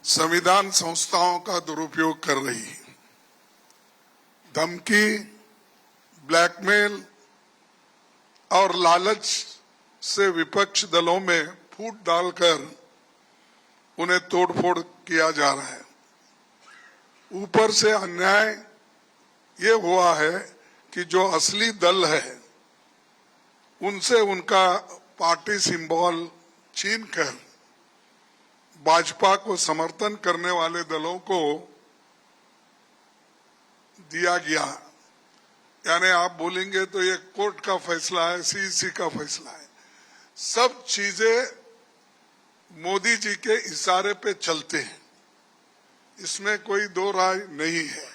संविधान संस्थाओं का दुरुपयोग कर रही है। धमकी, ब्लैकमेल और लालच से विपक्ष दलों में फूट डालकर उन्हें तोड़फोड़ किया जा रहा है। ऊपर से अन्याय ये हुआ है कि जो असली दल है उनसे उनका पार्टी सिंबल छीनकर भाजपा को समर्थन करने वाले दलों को दिया गया। यानी आप बोलेंगे तो ये कोर्ट का फैसला है, सीईसी का फैसला है। सब चीजें मोदी जी के इशारे पे चलते हैं, इसमें कोई दो राय नहीं है।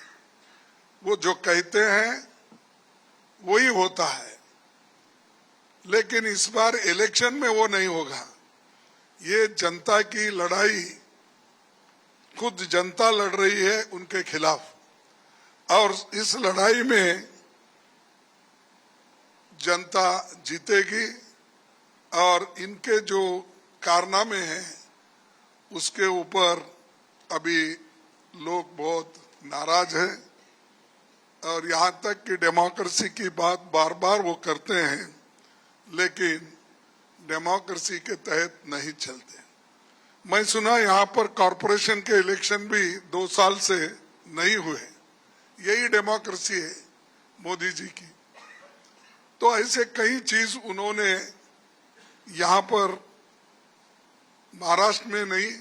वो जो कहते हैं वही होता है, लेकिन इस बार इलेक्शन में वो नहीं होगा। ये जनता की लड़ाई खुद जनता लड़ रही है उनके खिलाफ, और इस लड़ाई में जनता जीतेगी। और इनके जो कारनामे हैं उसके ऊपर अभी लोग बहुत नाराज हैं, और यहाँ तक कि डेमोक्रेसी की बात बार बार वो करते हैं, लेकिन डेमोक्रेसी के तहत नहीं चलते। मैं सुना यहाँ पर कॉरपोरेशन के इलेक्शन भी 2 साल से नहीं हुए। यही डेमोक्रेसी है मोदी जी की। तो ऐसे कई चीज उन्होंने यहाँ पर महाराष्ट्र में नहीं,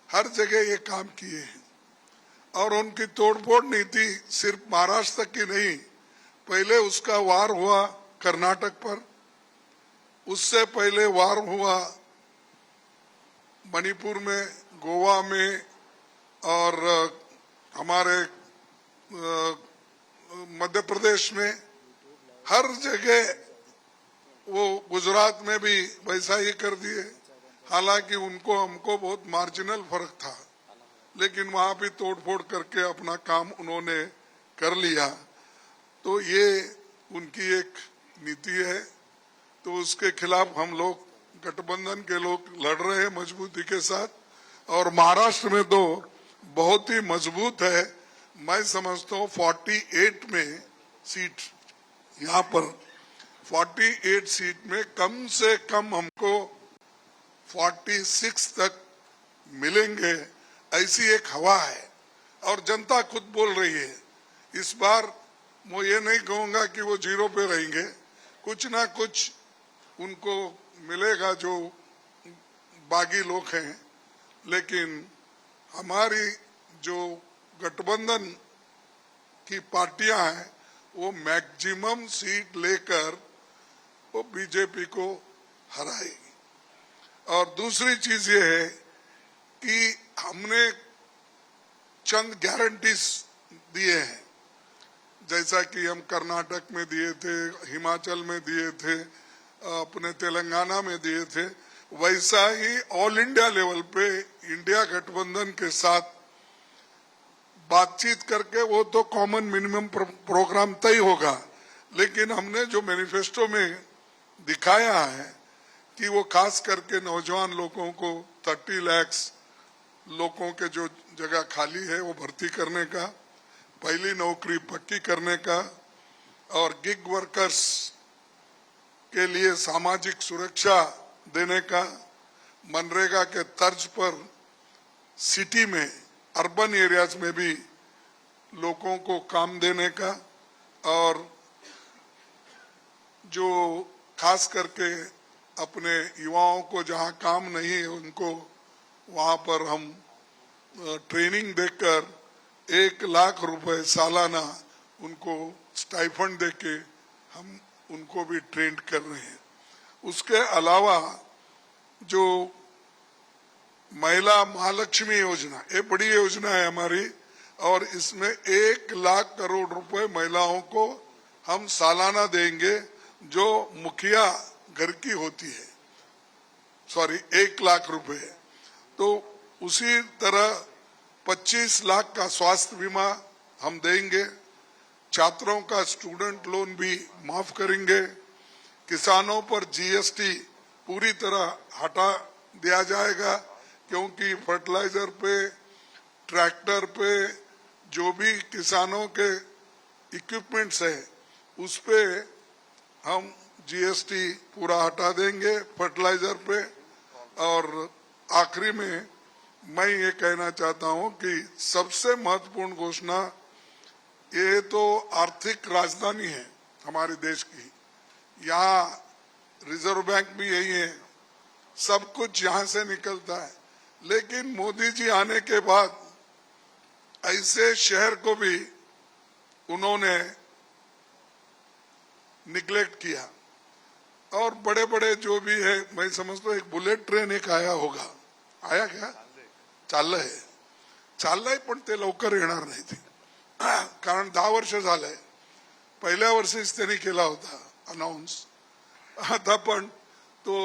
हर जगह ये काम किए हैं। और उनकी तोड़फोड़ नीति सिर्फ महाराष्ट्र तक की नहीं, पहले उसका वार हुआ कर्नाटक पर, उससे पहले वार हुआ मणिपुर में, गोवा में, और हमारे मध्य प्रदेश में। हर जगह वो गुजरात में भी वैसा ही कर दिए। हालांकि उनको हमको बहुत मार्जिनल फर्क था, लेकिन वहां भी तोड़फोड़ करके अपना काम उन्होंने कर लिया। तो ये उनकी एक नीति है, तो उसके खिलाफ हम लोग गठबंधन के लोग लड़ रहे हैं मजबूती के साथ। और महाराष्ट्र में तो बहुत ही मजबूत है। मैं समझता हूँ 48 में सीट, यहाँ पर 48 सीट में कम से कम हमको 46 तक मिलेंगे, ऐसी एक हवा है। और जनता खुद बोल रही है। इस बार मैं ये नहीं कहूंगा कि वो 0 पे रहेंगे, कुछ ना कुछ उनको मिलेगा जो बागी लोग हैं। लेकिन हमारी जो गठबंधन की पार्टियां हैं वो मैक्सिमम सीट लेकर वो बीजेपी को हराएगी। और दूसरी चीज ये है कि हमने चंद गारंटीज दिए हैं, जैसा कि हम कर्नाटक में दिए थे, हिमाचल में दिए थे, अपने तेलंगाना में दिए थे, वैसा ही ऑल इंडिया लेवल पे इंडिया गठबंधन के साथ बातचीत करके वो तो कॉमन मिनिमम प्रोग्राम तय होगा। लेकिन हमने जो मैनिफेस्टो में दिखाया है कि वो खास करके नौजवान लोगों को 30 लाख लोगों के जो जगह खाली है वो भर्ती करने का, पहली नौकरी पक्की करने का, और गिग वर्कर्स के लिए सामाजिक सुरक्षा देने का, मनरेगा के तर्ज पर सिटी में, अर्बन एरियाज में भी लोगों को काम देने का, और जो खास करके अपने युवाओं को जहां काम नहीं है उनको वहां पर हम ट्रेनिंग देकर 1 लाख रुपए सालाना उनको स्टाइफंड देके हम उनको भी ट्रेंड कर रहे हैं। उसके अलावा जो महिला महालक्ष्मी योजना, ये बड़ी योजना है हमारी, और इसमें 1 लाख करोड़ रुपए महिलाओं को हम सालाना देंगे जो मुखिया घर की होती है। 1 लाख रुपए। तो उसी तरह 25 लाख का स्वास्थ्य बीमा हम देंगे, छात्रों का स्टूडेंट लोन भी माफ करेंगे, किसानों पर जीएसटी पूरी तरह हटा दिया जाएगा, क्योंकि फर्टिलाइजर पे ट्रैक्टर पे जो भी किसानों के इक्विपमेंट्स है उस पे हम जीएसटी पूरा हटा देंगे फर्टिलाइजर पे। और आखिरी में मैं ये कहना चाहता हूं कि सबसे महत्वपूर्ण घोषणा, ये तो आर्थिक राजधानी है हमारे देश की, यहाँ रिजर्व बैंक भी यही है, सब कुछ यहाँ से निकलता है। लेकिन मोदी जी आने के बाद ऐसे शहर को भी उन्होंने निग्लेक्ट किया। और बड़े बड़े जो भी है, मैं समझता हूँ एक बुलेट ट्रेन एक आया होगा, आया क्या? चाललंय पण ते लवकर येणार नाही ते, कारण 10 वर्ष झालंय। पहिल्या वर्षीच त्यांनी केला होता अनाउन्स, आता पण तो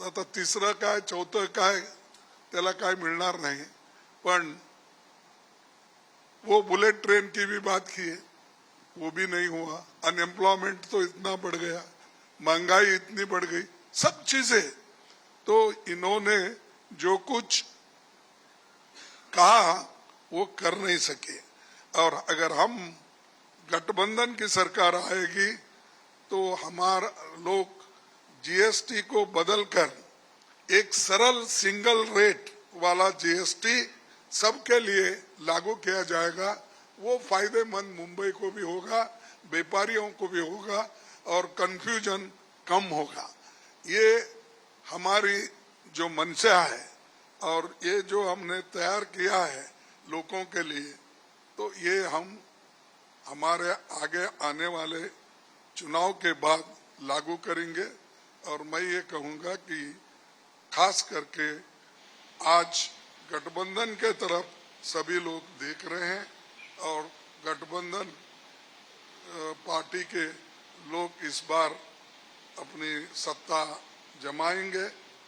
आता तिसरं काय चौथं काय त्याला काय मिळणार नाही। पण वो बुलेट ट्रेन की भी बात की है, वो भी नहीं हुआ। अनएम्प्लॉयमेंट तो इतना बढ़ गया, महंगाई इतनी बढ़ गई, सब चीजें। तो इन्होंने जो कुछ कहा वो कर नहीं सके। और अगर हम गठबंधन की सरकार आएगी तो हमारा लोग जीएसटी को बदलकर एक सरल सिंगल रेट वाला जीएसटी सबके लिए लागू किया जाएगा। वो फायदेमंद मुंबई को भी होगा, व्यापारियों को भी होगा और कंफ्यूजन कम होगा। ये हमारी जो मंशा है और ये जो हमने तैयार किया है लोगों के लिए, तो ये हम हमारे आगे आने वाले चुनाव के बाद लागू करेंगे। और मैं ये कहूंगा कि खास करके आज गठबंधन के तरफ सभी लोग देख रहे हैं और गठबंधन पार्टी के लोग इस बार अपनी सत्ता जमाएंगे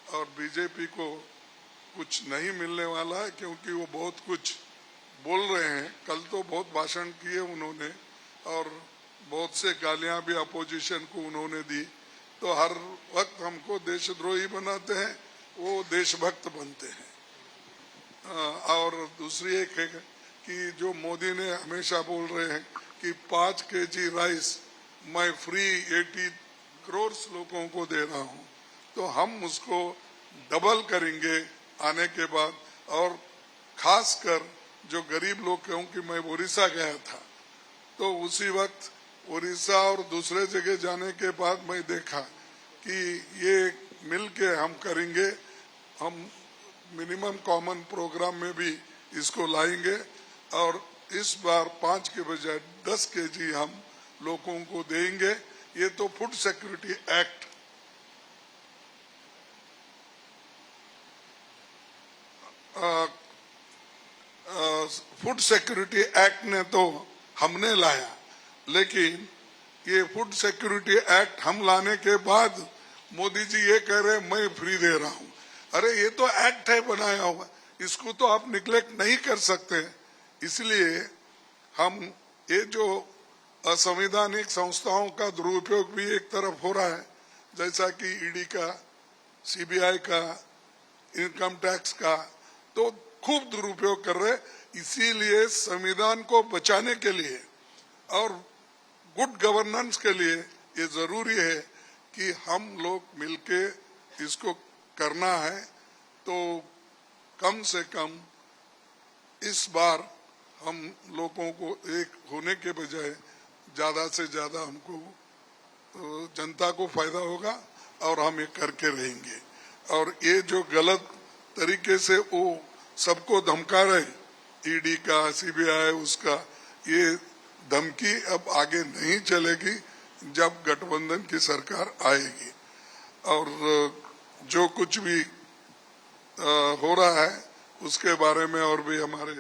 और बीजेपी को कुछ नहीं मिलने वाला है, क्योंकि वो बहुत कुछ बोल रहे हैं। कल तो बहुत भाषण किए उन्होंने और बहुत से गालियां भी अपोजिशन को उन्होंने दी। तो हर वक्त हमको देशद्रोही बनाते हैं, वो देशभक्त बनते हैं। और दूसरी एक है कि जो मोदी ने हमेशा बोल रहे हैं कि 5 केजी राइस मैं फ्री 80 करोड़ लोगों को दे रहा हूं, तो हम उसको डबल करेंगे आने के बाद। और खासकर जो गरीब लोग, क्योंकि मैं उड़ीसा गया था तो उसी वक्त उड़ीसा और दूसरे जगह जाने के बाद मैं देखा कि ये मिल के हम करेंगे। हम मिनिमम कॉमन प्रोग्राम में भी इसको लाएंगे और इस बार 5 के बजाय 10 केजी हम लोगों को देंगे। ये तो food security act food security act ने तो हमने लाया, लेकिन ये फूड सिक्योरिटी एक्ट हम लाने के बाद मोदी जी ये कह रहे मैं फ्री दे रहा हूं। अरे ये तो एक्ट है बनाया हुआ, इसको तो आप निग्लेक्ट नहीं कर सकते। इसलिए हम ये जो असंवैधानिक संस्थाओं का दुरुपयोग भी एक तरफ हो रहा है, जैसा कि ईडी का, सीबीआई का, इनकम टैक्स का, तो खूब दुरुपयोग कर रहे। इसीलिए संविधान को बचाने के लिए और गुड गवर्नेंस के लिए ये जरूरी है कि हम लोग मिलके इसको करना है। तो कम से कम इस बार हम लोगों को एक होने के बजाय ज्यादा से ज्यादा हमको जनता को फायदा होगा और हम ये करके रहेंगे। और ये जो गलत तरीके से वो सबको धमका रहे, ईडी का, सीबीआई, उसका, ये धमकी अब आगे नहीं चलेगी जब गठबंधन की सरकार आएगी। और जो कुछ भी हो रहा है उसके बारे में और भी हमारे